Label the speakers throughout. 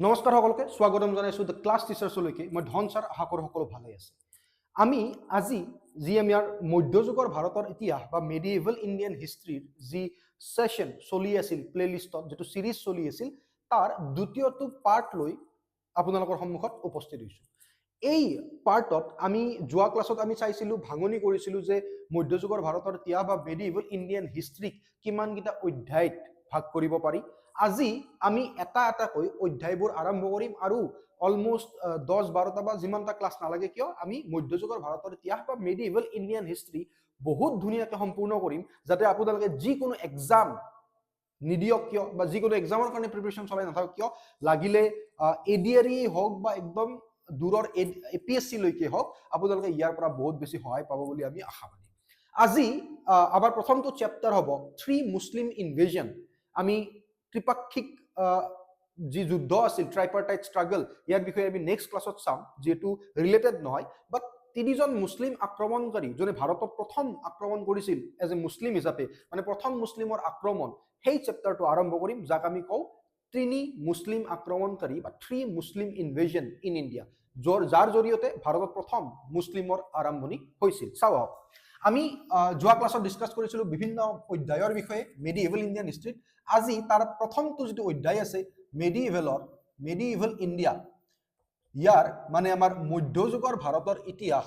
Speaker 1: নমস্কাৰ সকলোকে স্বাগতম জনাইছোঁ দ্য ক্লাছ টিচাৰ্ছলৈকে মই ধন ছাৰ আশা কৰোঁ সকলো ভালেই আছে আমি আজি যি আমি মধ্যযুগৰ ভাৰতৰ ইতিহাস বা মেডিয়েভেল ইণ্ডিয়ান হিষ্ট্ৰীৰ যি ছেশ্যন চলি আছিল প্লেলিষ্টত যিটো ছিৰিজ চলি আছিল তাৰ দ্বিতীয়টো পাৰ্ট লৈ আপোনালোকৰ সন্মুখত উপস্থিত হৈছোঁ এই পাৰ্টত আমি যোৱা ক্লাছত আমি চাইছিলোঁ ভাঙনি কৰিছিলোঁ যে মধ্যযুগৰ ভাৰতৰ ইতিহাস বা মেডিয়েভেল ইণ্ডিয়ান হিষ্ট্ৰীক কিমানকেইটা অধ্যায়ত ভাগ কৰিব পাৰি আজি আমি এটা এটাকৈ অধ্যায়বোৰ আৰম্ভ কৰিম আৰু অলমোষ্ট 10-12টা বা যিমানটা ক্লাছ নালাগে কিয় আমি মধ্যযুগৰ ভাৰতৰ ইতিহাস বা মেডিয়েভেল ইণ্ডিয়ান হিষ্ট্ৰী বহুত ধুনীয়াকৈ সম্পূৰ্ণ কৰিম যাতে আপোনালোকে যিকোনো এক্সাম নিদিয়ক কিয় বা যিকোনো এক্সামৰ কাৰণে প্ৰিপাৰেশ্যন চলাই নাথাকক কিয় লাগিলে এডিআৰই হওক বা একদম দূৰৰ এপিএছচি লৈকে হওক আপোনালোকে ইয়াৰ পৰা বহুত বেছি সহায় পাব বুলি আমি আশাবাদী আজি আমাৰ প্ৰথমটো চেপ্টাৰ হ'ব থ্ৰী মুছলিম ইনভেজন আমি ত্ৰিপাক্ষিক যি যুদ্ধ আছিল ট্ৰাইপাৰ্টাইট ষ্ট্ৰাগল ইয়াৰ বিষয়ে আমি নেক্সট ক্লাছত চাম যিহেতু ৰিলেটেড নহয় বাট তিনিজন মুছলিম আক্ৰমণকাৰী যোনে ভাৰতত প্ৰথম আক্ৰমণ কৰিছিল এজ এ মুছলিম হিচাপে মানে প্ৰথম মুছলিমৰ আক্ৰমণ সেই চেপ্টাৰটো আৰম্ভ কৰিম যাক আমি কওঁ তিনি মুছলিম আক্ৰমণকাৰী বা three Muslim invasion in India যাৰ জৰিয়তে ভাৰতত প্ৰথম মুছলিমৰ আৰম্ভণি হৈছিল চাওঁ আমি যোৱা ক্লাছত ডিছকাছ কৰিছিলোঁ বিভিন্ন অধ্যায়ৰ বিষয়ে মেডিয়েভেল ইণ্ডিয়ান হিষ্ট্ৰীত আজি তাৰ প্ৰথমটো যিটো অধ্যায় আছে মেডিয়েভেল ইণ্ডিয়া ইয়াৰ মানে আমাৰ মধ্যযুগৰ ভাৰতৰ ইতিহাস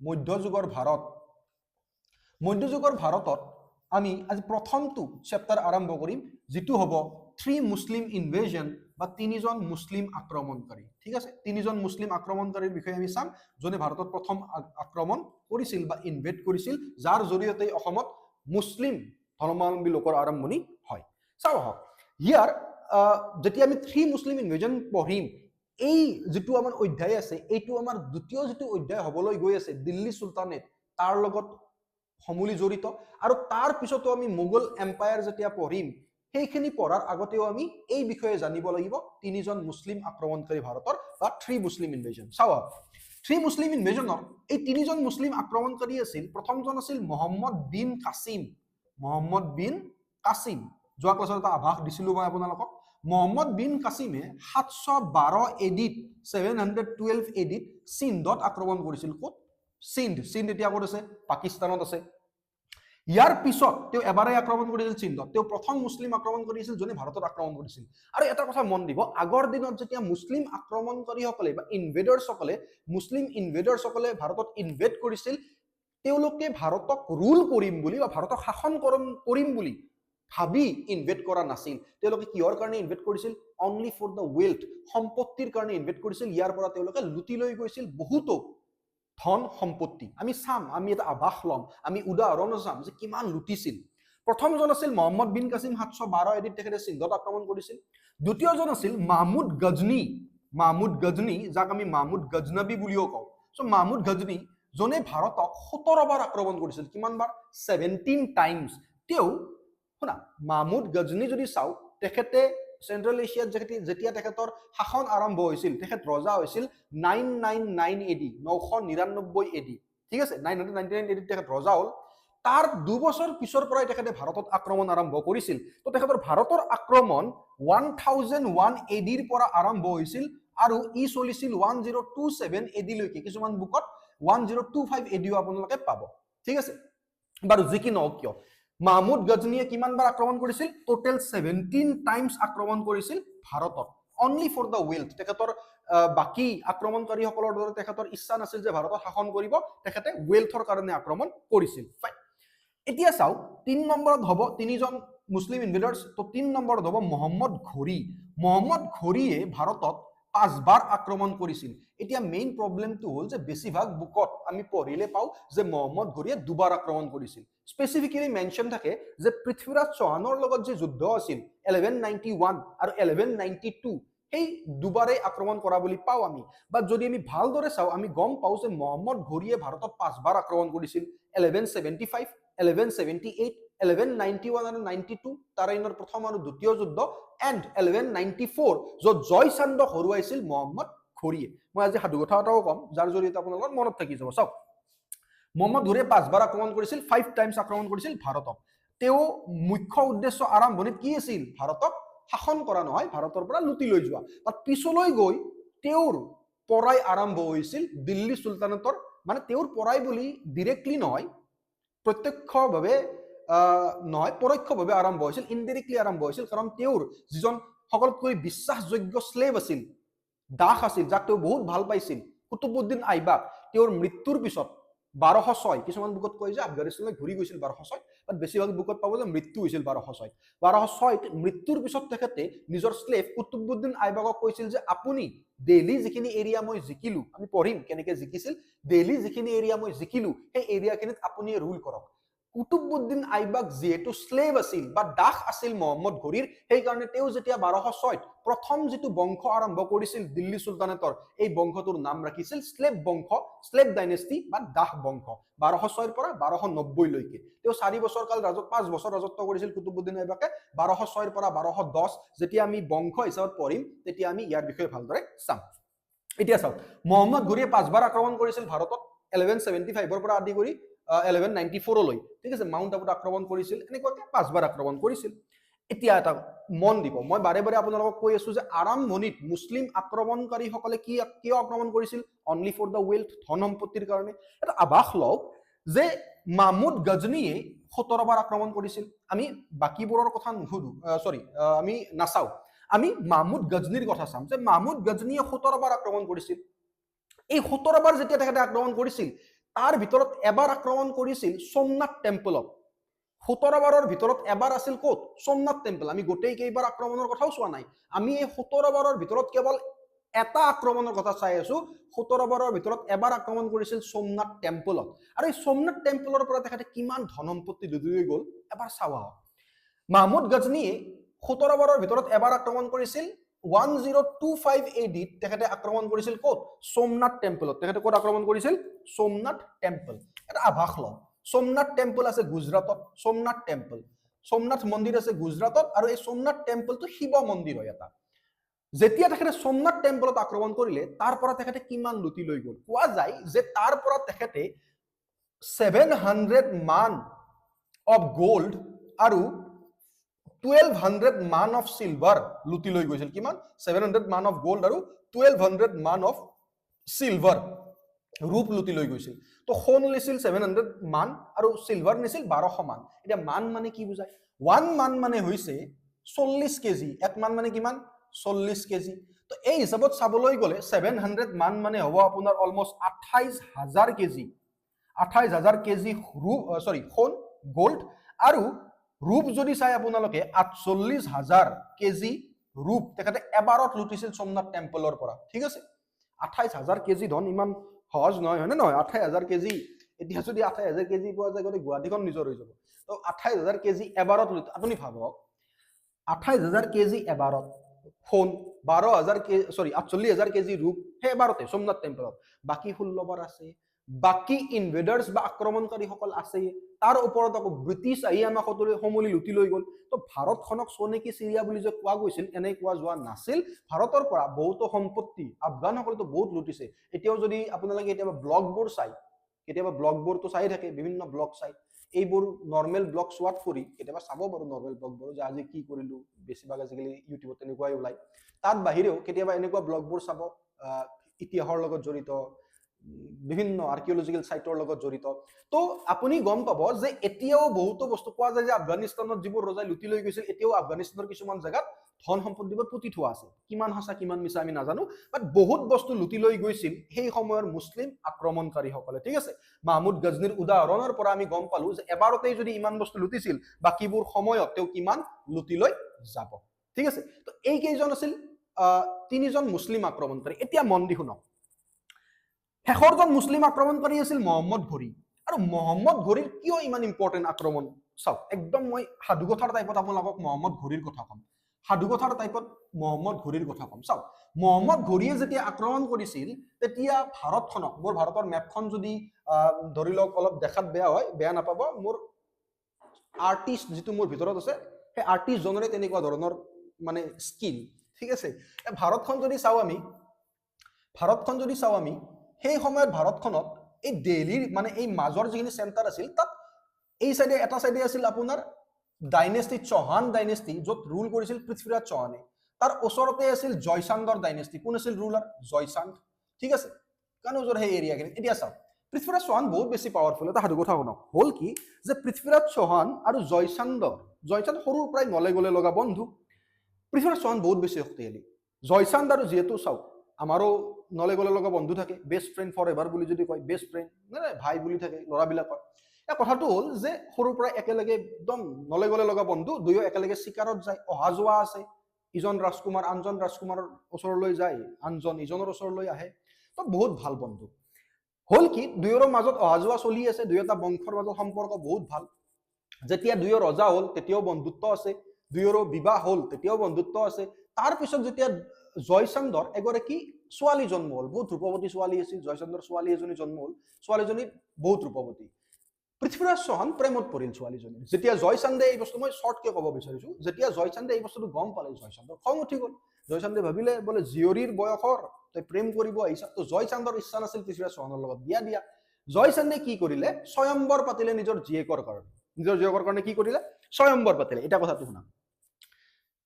Speaker 1: মধ্যযুগৰ ভাৰতত আমি আজি প্ৰথমটো চেপ্টাৰ আৰম্ভ কৰিম যিটো হ'ব থ্ৰী মুছলিম ইনভেজন বা তিনিজন মুছলিম আক্ৰমণকাৰী ঠিক আছে তিনিজন মুছলিম আক্ৰমণকাৰীৰ বিষয়ে আমি চাম যোনে ভাৰতত প্ৰথম আক্ৰমণ কৰিছিল বা ইনভেড কৰিছিল যাৰ জৰিয়তে অসমত মুছলিম ধৰ্মাৱলম্বী লোকৰ আৰম্ভণি হয় চাওঁ আহক ইয়াৰ যেতিয়া আমি থ্ৰী মুছলিম ইনভেজন পঢ়িম এই যিটো আমাৰ অধ্যায় আছে এইটো আমাৰ দ্বিতীয় যিটো অধ্যায় হ'বলৈ গৈ আছে দিল্লী চুলতানেট তাৰ লগত সমূলি জড়িত আৰু তাৰ পিছতো আমি মোগল এম্পায়াৰ যেতিয়া পঢ়িম সেইখিনি পঢ়াৰ আগতেও আমি এই বিষয়ে জানিব লাগিব তিনিজন মুছলিম আক্ৰমণকাৰী ভাৰতৰ বা থ্ৰী মুছলিম ইনভেজন চাওঁ থ্ৰী মুছলিম ইনভেজনৰ এই তিনিজন মুছলিম আক্ৰমণকাৰী আছিল প্ৰথমজন আছিল মহম্মদ বিন কাছিম যোৱা ক্লাছত এটা আভাস দিছিলোঁ মই আপোনালোকক মহম্মদ বিন কাছিমে 712 এডিত 712 এডিত সিন্ধত আক্ৰমণ কৰিছিল ক'ত সিন্ধ এতিয়া ক'ত আছে পাকিস্তানত আছে ইয়াৰ পিছত তেওঁ এবাৰে আক্ৰমণ কৰিছিল সিন্ধত তেওঁ প্ৰথম মুছলিম আক্ৰমণ কৰিছিল যোনে ভাৰতত আক্ৰমণ কৰিছিল আৰু এটা কথা মন দিব আগৰ দিনত যেতিয়া মুছলিম আক্ৰমণকাৰীসকলে বা মুছলিম ইনভেডাৰ্ছসকলে ভাৰতত ইনভেড কৰিছিল তেওঁলোকে ভাৰতক ৰুল কৰিম বুলি বা ভাৰতক শাসন কৰিম বুলি ভাবি ইনভেড কৰা নাছিল তেওঁলোকে কিহৰ কাৰণে ইনভেড কৰিছিল অনলি ফৰ দ্য ৱেল্থ সম্পত্তিৰ কাৰণে ইনভেড কৰিছিল ইয়াৰ পৰা তেওঁলোকে লুটি লৈ গৈছিল বহুতো ধন সম্পত্তি আমি চাম আমি এটা আভাস ল'ম আমি উদাহৰণ চাম যে কিমান লুটিছিল প্ৰথমজন আছিল মহম্মদ বিন কাছিম 712 এডিত তেখেতে সিন্ধত আক্ৰমণ কৰিছিল দ্বিতীয়জন আছিল মাহমুদ গজনী যাক আমি মাহমুদ গজনবী বুলিও কওঁ সো মাহমুদ গজনী যোনে ভাৰতক 17 বাৰ আক্ৰমণ কৰিছিল কিমান বাৰ 17 টাইমছ তেওঁ শুনা মাহমুদ গজনী যদি চাওঁ তেখেতে চেন্ট্ৰেল এছিয়াত যেতিয়া তেখেতৰ শাসন আৰম্ভ হৈছিল তেখেত ৰজা হৈছিল 999 এডি 999 এডি ঠিক আছে 999 এডিত তেখেত ৰজা হ'ল তাৰ 2 বছৰ পিছৰ পৰাই তেখেতে ভাৰতত আক্ৰমণ আৰম্ভ কৰিছিল তো তেখেতৰ ভাৰতৰ আক্ৰমণ 1001 এডিৰ পৰা আৰম্ভ হৈছিল আৰু ই চলিছিল 1027 এডি লৈকে কিছুমান বুকত 1025 এডিও আপোনালোকে পাব ঠিক আছে বাৰু যি কি নহওক কিয় মাহমুদ গজনীয়ে কিমান বাৰ আক্ৰমণ কৰিছিল টোটেল 17 টাইমছ আক্ৰমণ কৰিছিল ভাৰতত অনলি ফৰ দ্য ৱেল্থ তেখেতৰ বাকি আক্ৰমণকাৰীসকলৰ দৰে তেখেতৰ ইচ্ছা নাছিল যে ভাৰতত শাসন কৰিব তেখেতে ৱেল্থৰ কাৰণে আক্ৰমণ কৰিছিল এতিয়া চাও 3 নম্বৰত হ'ব তিনিজন মুছলিম ইনভেডাৰ্ছ তো 3 নম্বৰত হ'ব মহম্মদ ঘোৰীয়ে ভাৰতত 5 বাৰ আক্ৰমণ কৰিছিল এতিয়া মেইন প্ৰবলেমটো হ'ল যে বেছিভাগ বুকত আমি পঢ়িলে পাও যে মহম্মদ ঘোৰীয়ে দুবাৰ আক্ৰমণ কৰিছিল স্পেসিফিক্যালি মেনশন থাকে যে পৃথ্বীৰাজ চৌহানৰ লগত যে যুদ্ধ আছিল 1191 আৰু 1192 এই দুবাৰে আক্ৰমণ কৰা বুলি পাও আমি বা যদি আমি ভালদৰে চাও আমি গম পাও যে মহম্মদ ঘোৰীয়ে ভাৰতত 5 বাৰ আক্ৰমণ কৰিছিল 1175 1178 1191 আৰু 92 তাৰ ইনৰ প্ৰথম আৰু দ্বিতীয় যুদ্ধ এণ্ড 1194 য'ত জয়চান্দ হৰুৱাইছিল মহম্মদ ঘোৰীয়ে মই আজি সাধু কথা এটাও কম যাৰ জৰিয়তে আপোনালোকৰ মনত থাকি যাব চাওক মহম্মদ ঘোৰীয়ে 5 বাৰ আক্ৰমণ কৰিছিল 5 টাইমছ আক্ৰমণ কৰিছিল ভাৰতক তেওঁ মুখ্য উদ্দেশ্য আৰম্ভণিত কি আছিল ভাৰতক শাসন কৰা নহয়, ভাৰতৰ পৰা লুটি লৈ যোৱা। তাত পিছলৈ গৈ তেওঁৰ পৰাই আৰম্ভ হৈছিল দিল্লী চুলতানেটৰ, মানে তেওঁৰ পৰাই বুলি ডিৰেক্টলি নহয়, প্ৰত্যক্ষভাৱে নহয়, পৰোক্ষভাৱে আৰম্ভ হৈছিল, ইনডাইৰেক্টলি আৰম্ভ হৈছিল, কাৰণ তেওঁৰ যিজন সকলোতকৈ বিশ্বাসযোগ্য শ্লেভ আছিল, দাস আছিল, যাক তেওঁ বহুত ভাল পাইছিল, কুতুবুদ্দিন আইবাক, তেওঁৰ মৃত্যুৰ পিছত 1206, কিছুমান বুকত কয় যে আফগানিস্তানলৈ ঘূৰি গৈছিল 1206, বাট বেছিভাগ বুকত পাব যে মৃত্যু হৈছিল 1206। 1206 মৃত্যুৰ পিছত তেখেতে নিজৰ শ্লেভ কুতুবুদ্দিন আইবাকক কৈছিল যে আপুনি দিল্লী যিখিনি এৰিয়া মই জিকিলো, আমি পঢ়িম কেনেকৈ জিকিছিল, দিল্লী যিখিনি এৰিয়া মই জিকিলো সেই এৰিয়াখিনিত আপুনি ৰুল কৰক। কুতুবুদ্দিন আইবাক যিহেতু শ্লেভ আছিল বা দাস আছিল মহম্মদ ঘড়ীৰ, সেইকাৰণে তেওঁ যেতিয়া 1206 প্ৰথম যিটো বংশ আৰম্ভ কৰিছিল দিল্লী চুলতানেটৰ, এই বংশটোৰ নাম ৰাখিছিল শ্লেভ বংশ, শ্লেভ ডাইনেষ্টি বা দাস বংশ। 1206 পৰা 1290 লৈকে তেওঁ 4 বছৰ কাল 5 বছৰ ৰাজত্ব কৰিছিল কুতুবুদ্দিন আইবাকে। 1206 পৰা 1210 যেতিয়া আমি বংশ হিচাপত পঢ়িম তেতিয়া আমি ইয়াৰ বিষয়ে ভালদৰে চাম। এতিয়া চাওক, মহম্মদ ঘড়ীয়ে 5 বাৰ আক্ৰমণ কৰিছিল ভাৰতত, 1175 পৰা আদি কৰি 1194 লৈ, ঠিক আছে, মাউণ্ট আবুত আক্ৰমণ কৰিছিল, এনেকুৱাকে 5 বাৰ আক্ৰমণ কৰিছিল। এতিয়া এটা মন দিব, মই বাৰে বাৰে আপোনালোকক কৈ আছো যে আৰম্ভণিত মুছলিম আক্ৰমণকাৰীসকলে কিয় আক্ৰমণ কৰিছিল? অনলি ফৰ দ্য ৱেল্থ, ধন সম্পত্তিৰ কাৰণে। এটা আভাস লওক যে মাহমুদ গজনীয়ে 17 বাৰ আক্ৰমণ কৰিছিল। আমি বাকীবোৰৰ কথা নুসুধো, আমি নাচাও, আমি মাহমুদ গজনীৰ কথা চাম যে মাহমুদ গজনীয়ে 17 বাৰ আক্ৰমণ কৰিছিল। এই 17 বাৰ যেতিয়া তেখেতে আক্ৰমণ কৰিছিল, তাৰ ভিতৰত এবাৰ আক্ৰমণ কৰিছিল সোমনাথ টেম্পলত। 17 বাৰৰ ভিতৰত এবাৰ আছিল ক'ত? সোমনাথ টেম্পল। আমি গোটেই কেইবাৰ আক্ৰমণৰ কথাও চোৱা নাই, আমি এই 17 বাৰৰ ভিতৰত কেৱল এটা আক্ৰমণৰ কথা চাই আছো। 17 বাৰৰ ভিতৰত এবাৰ আক্ৰমণ কৰিছিল সোমনাথ টেম্পলত। আৰু এই সোমনাথ টেম্পলৰ পৰা তেখেতে কিমান ধন সম্পত্তি লুটি লৈ গ'ল এবাৰ চাওঁ আহক। মাহমুদ গজনীয়ে 17 বাৰৰ ভিতৰত এবাৰ আক্ৰমণ কৰিছিল 1025 AD-ত তেখেতে আক্ৰমণ কৰিছিল ক'ত? সোমনাথ টেম্পলত। তেখেতে ক'ত আক্ৰমণ কৰিছিল? সোমনাথ টেম্পল। এটা আভাস লওঁ, সোমনাথ টেম্পল আছে গুজৰাটত, সোমনাথ টেম্পল, সোমনাথ মন্দিৰ আছে গুজৰাটত, আৰু এই সোমনাথ টেম্পলটো শিৱ মন্দিৰ হয় এটা। যেতিয়া তেখেতে সোমনাথ টেম্পলত আক্ৰমণ কৰিলে, তাৰ পৰা তেখেতে কিমান লুটি লৈ গ'ল? কোৱা যায় যে তাৰ পৰা তেখেতে 700 মান অফ গোল্ড আৰু 1200 মান অফ চিলভাৰ লুটি লৈ গৈছিল। কিমান? 700 মান অফ গোল্ড আৰু 1200 মান অফ চিলভাৰ, ৰূপ লুটি লৈ গৈছিল। তো সোণ নিছিল 700 মান আৰু চিলভাৰ নিছিল 1200 মান। এতিয়া মান মানে কি বুজায়? 1 মান মানে হৈছে 40 কেজি, 1 মান মানে কিমান? 40 কেজি। তো এই হিচাপত চাবলৈ গ'লে 700 মান মানে হ'ব আপোনাৰ অলমোষ্ট 28,000 কেজি, 28,000 কেজি সোণ, গোল্ড, আৰু ৰূপ যদি চাই আপোনালোকে 48,000 কেজি ৰূপ তেখেতে এবাৰত লুটিছিল সোমনাথ টেম্পলৰ পৰা, ঠিক আছে। 28,000 কেজি ধন ইমান সহজ নহয়, হয়নে নহয়? 28,000 কেজি, এতিয়া যদি 28,000 কেজি পোৱা যায়, গতিকে গুৱাহাটীখন নিজৰ হৈ যাব। তো 28,000 কেজি এবাৰত, আপুনি ভাবক 28,000 কেজি এবাৰত সোণ, 48,000 কেজি ৰূপ সেই এবাৰতে সোমনাথ টেম্পলত। বাকী 16 বাৰ আছে, বাকী ইনভেডাৰ্ছ বা আক্ৰমণকাৰীসকল আছে, তাৰ ওপৰত আকৌ ব্ৰিটিছ আহি আমাক সমূলি লুটি লৈ গ'ল। তো ভাৰতখনক সোণেকি চিৰিয়া বুলি যে কোৱা গৈছিল, এনে কোৱা যোৱা নাছিল। ভাৰতৰ পৰা বহুতো সম্পত্তি আফগানসকলেতো বহুত লুটিছে। এতিয়াও যদি আপোনালোকে কেতিয়াবা ব্লগবোৰ চাই, কেতিয়াবা ব্লগবোৰতো চাই থাকে, বিভিন্ন ব্লগ চাই, এইবোৰ নৰ্মেল ব্লগ চোৱাত কৰি কেতিয়াবা চাব বাৰু নৰ্মেল ব্লগবোৰ, যে আজি কি কৰিলো, বেছিভাগ আজিকালি ইউটিউবত তেনেকুৱাই ওলায়। তাত বাহিৰেও কেতিয়াবা এনেকুৱা ব্লগবোৰ চাব, ইতিহাসৰ লগত জড়িত, বিভিন্ন আৰ্কিঅলজিকেল সাইটৰ লগত জড়িত। তো আপুনি গম পাব যে এতিয়াও বহুতো বস্তু কোৱা যায় যে আফগানিস্তানত যিবোৰ ৰজাই লুটি লৈ গৈছিল, এতিয়াও আফগানিস্তানৰ কিছুমান জেগাত ধন সম্পত্তিবোৰ পুতি থোৱা আছে। কিমান সঁচা কিমান মিছা আমি নাজানো, বাট বহুত বস্তু লুটি লৈ গৈছিল সেই সময়ৰ মুছলিম আক্ৰমণকাৰীসকলে, ঠিক আছে। মাহমুদ গজনীৰ উদাহৰণৰ পৰা আমি গম পালো যে এবাৰতেই যদি ইমান বস্তু লুটিছিল, বাকীবোৰ সময়ত তেওঁ কিমান লুটি লৈ যাব, ঠিক আছে। তো এই কেইজন আছিল 3জন মুছলিম আক্ৰমণকাৰী। এতিয়া মন দি শুনক, শেষৰজন মুছলিম আক্ৰমণকাৰী আছিল মহম্মদ ঘড়ী। আৰু মহম্মদ ঘড়ীৰ কিয় ইমান ইম্পৰ্টেণ্ট আক্ৰমণ? চাওক, একদম মই সাধুকথাৰ টাইপত আপোনালোকক মহম্মদ ঘড়ীৰ কথা ক'ম, সাধুকথাৰ টাইপত মহম্মদ ঘড়ীৰ কথা ক'ম। চাওক, মহম্মদ ঘড়ীয়ে যেতিয়া আক্ৰমণ কৰিছিল, তেতিয়া ভাৰতখনক, মোৰ ভাৰতৰ মেপখন যদি ধৰি লওক অলপ দেখাত বেয়া হয়, বেয়া নাপাব, মোৰ আৰ্টিষ্ট যিটো মোৰ ভিতৰত আছে, সেই আৰ্টিষ্টজনৰে তেনেকুৱা ধৰণৰ মানে স্কিল, ঠিক আছে। ভাৰতখন যদি চাওঁ আমি, সেই সময়ত ভাৰতখনত এই দিল্লীৰ মানে এই মাজৰ যিখিনি চেণ্টাৰ আছিল, তাত এই চাইডে এটা চাইডে আছিল আপোনাৰ ডাইনেষ্টি, চৌহান ডাইনেষ্টি, য'ত ৰুল কৰিছিল পৃথ্বীৰাজ চৌহানে, তাৰ ওচৰতে আছিল জয়চান্দৰ ডাইনেষ্টি। কোন আছিল ৰুলাৰ? জয়চান্দ। ঠিক আছে, কাৰণ ওচৰ সেই এৰিয়াখিনি। এতিয়া চাওক, পৃথ্বীৰাজ চৌহান বহুত বেছি পাৱাৰফুল। এটা সাধু কথা শুনক। হ'ল কি যে পৃথ্বীৰাজ চৌহান আৰু জয়চান্দ সৰুৰ পৰাই নলে গলে লগা বন্ধু। পৃথ্বীৰাজ চৌহান বহুত বেছি শক্তিশালী। জয়চান্দ আৰু যিহেতু চাওক, আমাৰো নলে গলে লগা বন্ধু থাকে, বেষ্ট ফ্ৰেণ্ড ফৰ এভাৰ বুলি যদি কয়, বেষ্ট ফ্ৰেণ্ড মানে ভাই বুলি থাকে ল'ৰাবিলাকৰ। এই কথাটো হ'ল যে সৰুৰ পৰা একেলগে একদম নলে গলে লগা বন্ধু, দুয়ো একেলগে চিকাৰত যায়, অহা যোৱা আছে। ইজন ৰাজকুমাৰ আনজন ৰাজকুমাৰৰ ওচৰলৈ যায়, আনজন ইজনৰ ওচৰলৈ আহে। তো বহুত ভাল বন্ধু। হ'ল কি দুয়োৰে মাজত অহা যোৱা চলি আছে, দুয়োটা বংশৰ মাজত সম্পৰ্ক বহুত ভাল। যেতিয়া দুয়ো ৰজা হ'ল তেতিয়াও বন্ধুত্ব আছে, দুয়োৰো বিবাহ হ'ল তেতিয়াও বন্ধুত্ব আছে। তাৰ পিছত যেতিয়া জয়চান্দৰ এগৰাকী ছোৱালী জন্ম হ'ল, বহুত ৰূপৱতী ছোৱালী আছিল, জয়চান্দৰ ছোৱালী এজনী জন্ম হ'ল, ছোৱালীজনী বহুত ৰূপৱতী। পৃথ্বীৰাজ চৌহান প্ৰেমত পৰিল ছোৱালীজনী। যেতিয়া জয়চান্দে এই বস্তু, মই শ্বৰ্টকে ক'ব বিচাৰিছো, যেতিয়া জয়চান্দে এই বস্তুটো গম পালে, জয়চান্দৰ খং উঠি গ'ল। জয়চান্দে ভাবিলে বোলে জীয়ৰীৰ বয়সৰ তই প্ৰেম কৰিব আহিছা। তো জয়চান্দৰ ইচ্ছা নাছিল পৃথ্বীৰাজ চৌহানৰ লগত বিয়া দিয়া। জয়চান্দে কি কৰিলে, স্বয়ম্বৰ পাতিলে নিজৰ জীয়েকৰ কাৰণে। নিজৰ জীয়েকৰ কাৰণে কি কৰিলে? স্বয়ম্বৰ পাতিলে। এটা কথাটো শুনা,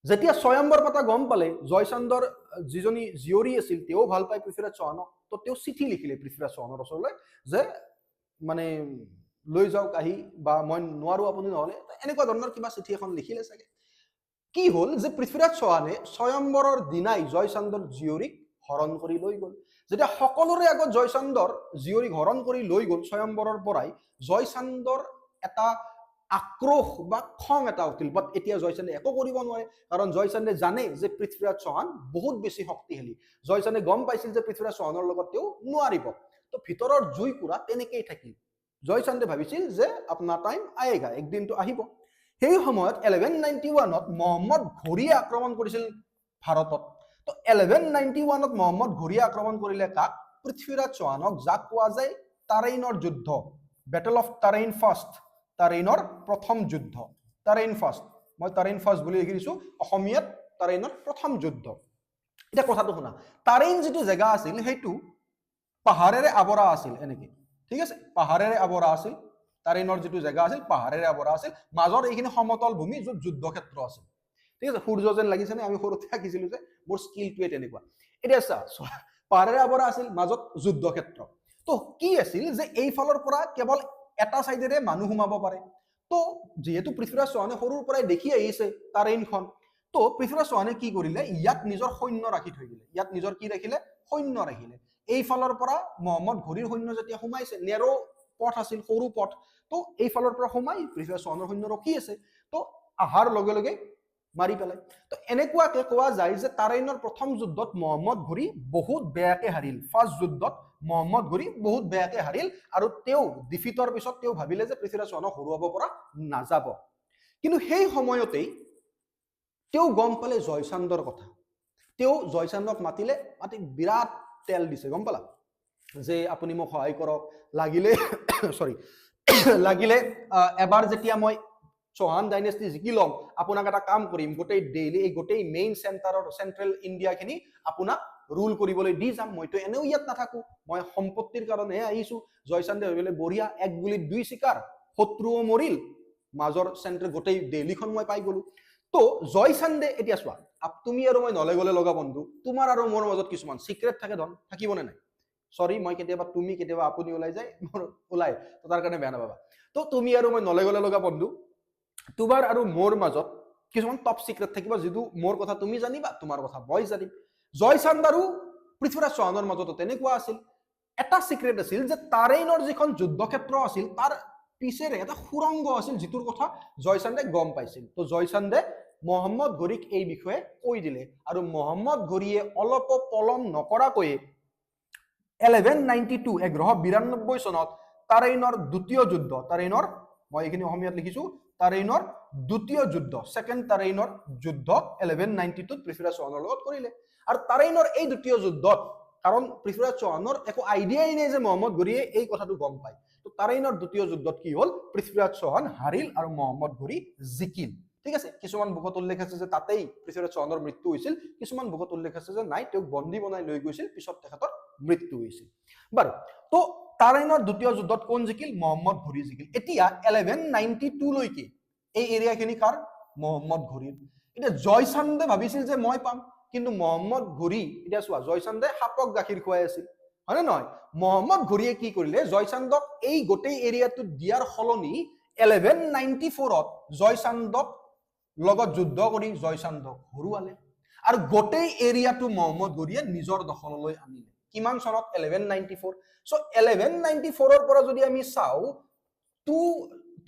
Speaker 1: যেতিয়া স্বয়ম্বৰ পাতা গম পালে, জয়চান্দৰ যিজনী জীয়ৰী আছিল তেওঁ ভাল পায় পৃথ্বীৰাজ চৌহানক। তো তেওঁ চিঠি লিখিলে পৃথ্বীৰাজ চৌহানৰ ওচৰলৈ যে মানে লৈ যাওক আহি, বা মই নোৱাৰো আপুনি নহলে, এনেকুৱা ধৰণৰ কিবা চিঠি এখন লিখিলে চাগে। কি হ'ল যে পৃথ্বীৰাজ চৌহানে স্বয়ম্বৰৰ দিনাই জয়চান্দৰ জীয়ৰীক হৰণ কৰি লৈ গ'ল। যেতিয়া সকলোৰে আগত জয়চান্দৰ জীয়ৰীক হৰণ কৰি লৈ গ'ল স্বয়ম্বৰৰ পৰাই, জয়চান্দৰ এটা আক্ৰোশ বা খং এটা উঠিল। বাট এতিয়া জয়চান্দে একো কৰিব নোৱাৰে, কাৰণ জয়চান্দে জানে যে পৃথ্বীৰাজ চৌহান বহুত বেছি শক্তিশালী। জয়চান্দে গম পাইছিল যে পৃথ্বীৰাজ চৌহানৰ লগত তেওঁ নোৱাৰিব। তো ভিতৰৰ জুইকুৰা তেনেকেই থাকিল। জয়চান্দে ভাবিছিল যে আপোনাৰ টাইম আয়েগা, একদিনটো আহিব। সেই সময়ত 1191ত মহম্মদ ঘোৰীয়ে আক্ৰমণ কৰিছিল ভাৰতত। তো 1191ত মহম্মদ ঘোৰীয়ে আক্ৰমণ কৰিলে কাক? পৃথ্বীৰাজ চৌহানক, যাক কোৱা যায় তাৰেইনৰ যুদ্ধ, বেটেল অফ তাৰেইন ফাৰ্ষ্ট, তাৰেইনৰ প্ৰথম যুদ্ধ। তাৰেইন ফাৰ্ষ্ট, মই তাৰেইন ফাৰ্ষ্ট বুলি লিখি দিছো, অসমীয়াত তাৰেইনৰ প্ৰথম যুদ্ধ। এতিয়া কথাটো শুনা, তাৰেইন যিটো জেগা আছিল সেইটো পাহাৰেৰে আৱৰা আছিল এনেকে। ঠিক আছে, পাহাৰেৰে আৱৰা আছিল। তাৰেইনৰ যিটো জেগা আছিল পাহাৰেৰে আৱৰা আছিল। মাজৰ এইখিনি সমতল ভূমি, য'ত যুদ্ধক্ষেত্ৰ আছিল। ঠিক আছে, সূৰ্য যেন লাগিছেনে? আমি সৰুতে থাকিছিলো যে, মোৰ স্কিলটোৱে তেনেকুৱা। এতিয়া চা, পাহাৰেৰে আৱৰা আছিল, মাজত যুদ্ধক্ষেত্ৰ। তো কি আছিল যে এইফালৰ পৰা কেৱল এটা চাইডেৰে মানুহ সোমাব পাৰে। তো যিহেতু পৃথ্বীৰাজ চৌহানে সৰুৰ পৰাই দেখি আহিছে তাৰেইনখন, তো পৃথ্বীৰাজ চৌহানে কি কৰিলে, ইয়াত নিজৰ সৈন্য ৰাখি থৈ দিলে। ইয়াত নিজৰ কি ৰাখিলে? সৈন্য ৰাখিলে। এইফালৰ পৰা মহম্মদ ঘোৰীৰ সৈন্য যেতিয়া সোমাইছে, নেৰো পথ আছিল, সৰু পথ, তো এইফালৰ পৰা সোমাই পৃথ্বীৰাজ চৌহানৰ সৈন্য ৰখি আছে। তো আহাৰ লগে লগে মাৰি পেলাই। তো এনেকুৱাকে কোৱা যায় যে তাৰেইনৰ প্ৰথম যুদ্ধত মহম্মদ ঘোৰী বহুত বেয়াকে হাৰিল। ফাৰ্ষ্ট যুদ্ধত মহম্মদ ঘোৰী বহুত বেয়াকে হাৰিল, আৰু তেওঁ ডিফিটৰ পিছত তেওঁ ভাবিলে যে পৃথ্বীৰাজ চৌহানক হৰুৱাব পৰা নাযাব। কিন্তু সেই সময়তেই তেওঁ গম পালে জয়চান্দৰ কথা। তেওঁ জয়চান্দক মাতি বিৰাট তেল দিছে, গম পালা, যে আপুনি মোক সহায় কৰক, লাগিলে সৰি লাগিলে এবাৰ যেতিয়া মই চৌহান ডাইনেষ্টি জিকি ল'ম, আপোনাক এটা কাম কৰিম, গোটেই ডেইলি এই গোটেই মেইন চেন্ট্ৰেল ইণ্ডিয়াখিনি আপোনাক ৰুল কৰিবলৈ দি যাম। মইতো এনেও ইয়াত নাথাকো, মই সম্পত্তিৰ কাৰণেহে আহিছো। জয়চান্দে ভাবিলে বঢ়িয়া, এক গুলিত দুই চিকাৰ, শত্ৰুও মৰিল, মাজৰ চেন্ট্ৰেল গোটেই দিল্লীখন মই পাই গলো। তো জয়চান্দে, এতিয়া চোৱা, তুমি আৰু মই নলে গলে লগা বন্ধু, তোমাৰ আৰু মোৰ মাজত কিছুমান চিক্ৰেট থাকে, ধন থাকিবনে নাই? সৰি, মই কেতিয়াবা তুমি, কেতিয়াবা আপুনি ওলাই যায়, মোৰ ওলাই, তো তাৰ কাৰণে বেয়া নাপাবা। তো তুমি আৰু মই নলে গলে লগা বন্ধু, তোমাৰ আৰু মোৰ মাজত কিছুমান টপ চিক্ৰেট থাকিব, যিটো মোৰ কথা তুমি জানিবা, তোমাৰ কথা মই জানিম। জয়চান্দ আৰু পৃথ্বীৰাজ চৌহানৰ মাজতো তেনেকুৱা আছিল। এটা চিক্ৰেট আছিল যে তাৰেইনৰ যিখন যুদ্ধক্ষেত্ৰ আছিল, তাৰ পিছেৰে এটা সুৰংগ আছিল, যিটোৰ কথা জয়চান্দে গম পাইছিল। তো জয়চান্দে মহম্মদ ঘোৰীক এই বিষয়ে কৈ দিলে, আৰু মহম্মদ ঘোৰীয়ে অলপো পলম নকৰাকৈয়ে 1192 চনত তাৰেইনৰ দ্বিতীয় যুদ্ধ, তাৰেইনৰ, মই এইখিনি অসমীয়াত লিখিছো, তাৰেইনৰ দ্বিতীয় যুদ্ধ, ছেকেণ্ড তাৰেইনৰ যুদ্ধ 1192 পৃথ্বীৰাজ চৌহানৰ লগত কৰিলে। আৰু তাৰেইনৰ এই দ্বিতীয় যুদ্ধত, কাৰণ পৃথ্বীৰাজ চৌহানৰ একো আইডিয়াই নাই যে মহম্মদ ঘোৰীয়ে এই কথাটো গম পায়, তো তাৰেইনৰ দ্বিতীয় যুদ্ধত কি হ'ল, পৃথ্বীৰাজ চৌহান হাৰিল আৰু মহম্মদ ঘোৰী জিকিল। ঠিক আছে, কিছুমান বুকত উল্লেখ আছে যে তাতেই পৃথ্বীৰাজ চৌহানৰ মৃত্যু হৈছিল, কিছুমান বুকত উল্লেখ আছে যে নাই, তেওঁক বন্দী বনাই লৈ গৈছিল, পিছত তেখেতৰ মৃত্যু হৈছিল। বাৰু, তো তাৰেইনৰ দ্বিতীয় যুদ্ধত কোন জিকিল? মহম্মদ ঘোৰী জিকিল। এতিয়া 1192 লৈকে এই এৰিয়াখিনি কাৰ মহম্মদ ঘড়ীৰ এতিয়া জয়চান্দে ভাবিছিল যে মই পাম কিন্তু মহম্মদ ঘড়ী এতিয়া চোৱা জয়চান্দে সাপক গাখীৰ খুৱাই আছিল হয়নে নহয় মহম্মদ ঘড়ীয়ে কি কৰিলে জয়চান্দক এই গোটেই এৰিয়াটো দিয়াৰ সলনি 1194ত জয়চান্দক লগত যুদ্ধ কৰি জয়চান্দক হৰুৱালে আৰু গোটেই এৰিয়াটো মহম্মদ ঘড়ীয়ে নিজৰ দখললৈ আনিলে কিমান চনত 1194 সো 1194ৰ পৰা যদি আমি চাও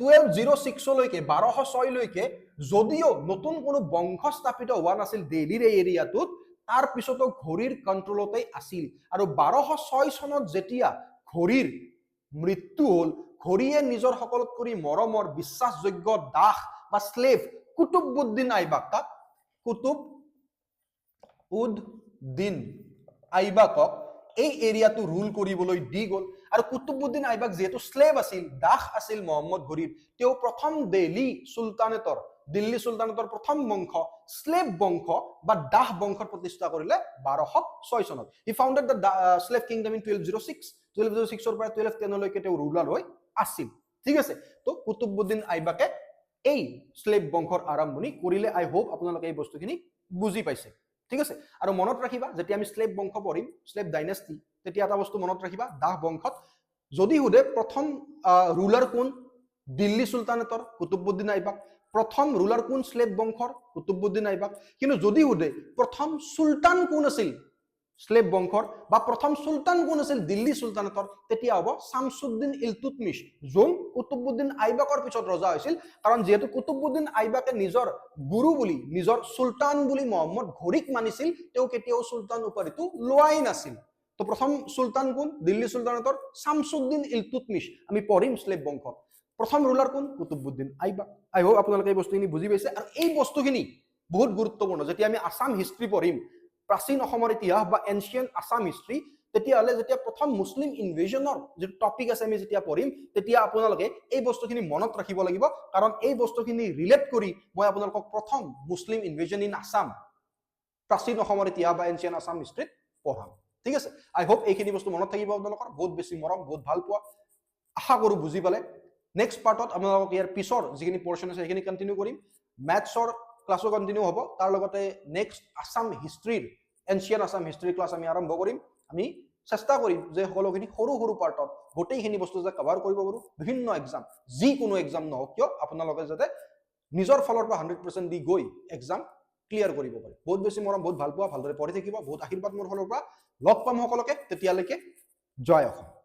Speaker 1: 1206 লৈকে 1206 লৈকে যদিও নতুন কোনো বংশ স্থাপিত হোৱা নাছিল দিল্লীৰ এই এৰিয়াটোত তাৰ পিছতো ঘড়ীৰ কন্ট্ৰলতে আছিল আৰু 1206 চনত যেতিয়া ঘড়ীৰ মৃত্যু হল ঘড়ীয়ে নিজৰ সকলোতকৈ মৰমৰ বিশ্বাসযোগ্য দাস বা স্লেভ কুতুবউদ্দিন আইবাক কুতুবউদ্দিন আইবাকক এই এৰিয়াটো ৰুল কৰিবলৈ দি গল আৰু কুতুবউদ্দিন আইবাক যেহেতু স্লেভ আছিল দাস আছিল মহম্মদ ঘড়ীৰ তেওঁ প্ৰথম দিল্লী সুলতানেটৰ প্ৰথম বংশ স্লেভ বংশ বা দাস বংশৰ প্ৰতিষ্ঠা কৰিলে 1206 চনত he founded the slave kingdom in 1206 ৰ পৰা 1210 লৈকে তেওঁ ৰুলাৰ হৈ আছিল ঠিক আছে তো কুতুবউদ্দিন আইবাকে এই স্লেভ বংশৰ আৰম্ভণি কৰিলে আই হোপ আপোনালোকে এই বস্তুখিনি বুজি পাইছে ঠিক আছে আৰু মনত ৰাখিবা যেতিয়া আমি স্লেভ বংশ পঢ়িম স্লেভ ডাইনেষ্টি তেতিয়া এটা বস্তু মনত ৰাখিবা দাহ বংশত যদি হুদে প্ৰথম ৰুলাৰ কোন দিল্লী সুলতানেটৰ কুতুবউদ্দিন আইবাক প্ৰথম ৰুলাৰ কোন স্লেভ বংশৰ কুতুবউদ্দিন আইবাক কিন্তু যদি হুদে প্ৰথম সুলতান কোন আছিল স্লেভ বংশৰ বা প্ৰথম সুলতান কোন আছিল দিল্লী সুলতানেটৰ তেতিয়া হ'ব শামসুদ্দিন ইলতুতমিছ যোন কুতুবউদ্দিন আইবাকৰ পিছত ৰজা হৈছিল কাৰণ যেহেতু কুতুবউদ্দিন আইবাকে নিজৰ গুৰু বুলি নিজৰ সুলতান বুলি মহম্মদ ঘড়ীক মানিছিল তেওঁ কেতিয়াও সুলতান উপাধিটো লোৱাই নাছিল তো প্ৰথম সুলতান কোন দিল্লী সুলতানেটৰ শামসুদ্দিন ইলতুতমিছ আমি পঢ়িম স্লেভ বংশত প্ৰথম ৰুলাৰ কোন কুতুবউদ্দিন আইবাক আই হোপ আপোনালোকে এই বস্তুখিনি বুজি পাইছে আৰু এই বস্তুখিনি বহুত গুৰুত্বপূৰ্ণ যেতিয়া আমি আসাম হিষ্ট্ৰী পঢ়িম প্ৰাচীন অসমৰ ইতিহাস বা এনশিয়েন্ট আসাম হিষ্ট্ৰী তেতিয়াহ'লে যেতিয়া প্ৰথম মুছলিম ইনভেজনৰ যে টপিক আছে আমি যেতিয়া পঢ়িম তেতিয়া আপোনালোকে এই বস্তুখিনি মনত ৰাখিব লাগিব কাৰণ এই বস্তুখিনি ৰিলেট কৰি মই আপোনালোকক প্ৰথম মুছলিম ইনভেজন ইন আসাম প্ৰাচীন অসমৰ ইতিহাস বা এনশিয়েন্ট আসাম হিষ্ট্ৰীত পঢ়াম ঠিক আছে আই হোপ এইখিনি বস্তু মনত থাকিব আপোনালোকৰ বহুত বেছি মৰম বহুত ভাল পোৱা আশা কৰোঁ বুজি পালে নেক্সট পাৰ্টত আপোনালোকক ইয়াৰ পিছৰ যিখিনি পৰ্চন আছে সেইখিনি কন্টিনিউ কৰিম মেথছৰ ক্লাসো কন্টিনিউ হ'ব তাৰ লগতে নেক্সট আসাম হিষ্ট্ৰীৰ এনশিয়েন্ট আসাম হিষ্ট্ৰী ক্লাস আমি আৰম্ভ কৰিম আমি চেষ্টা কৰিম যে সকলোখিনি সৰু সৰু পাৰ্টত গোটেইখিনি বস্তু যে কভাৰ কৰিব পাৰো বিভিন্ন এক্সাম যিকোনো এক্সাম নহওক কিয় আপোনালোকে যাতে নিজৰ ফালৰ পৰা 100% দি গৈ এক্সাম ক্লিয়াৰ কৰিব পাৰে বহুত বেছি মৰম বহুত ভাল পোৱা ভালদৰে পঢ়ি থাকিব বহুত আশীৰ্বাদ মোৰ ফালৰ পৰা লগ পাম সকলোকে তেতিয়ালৈকে জয় অসম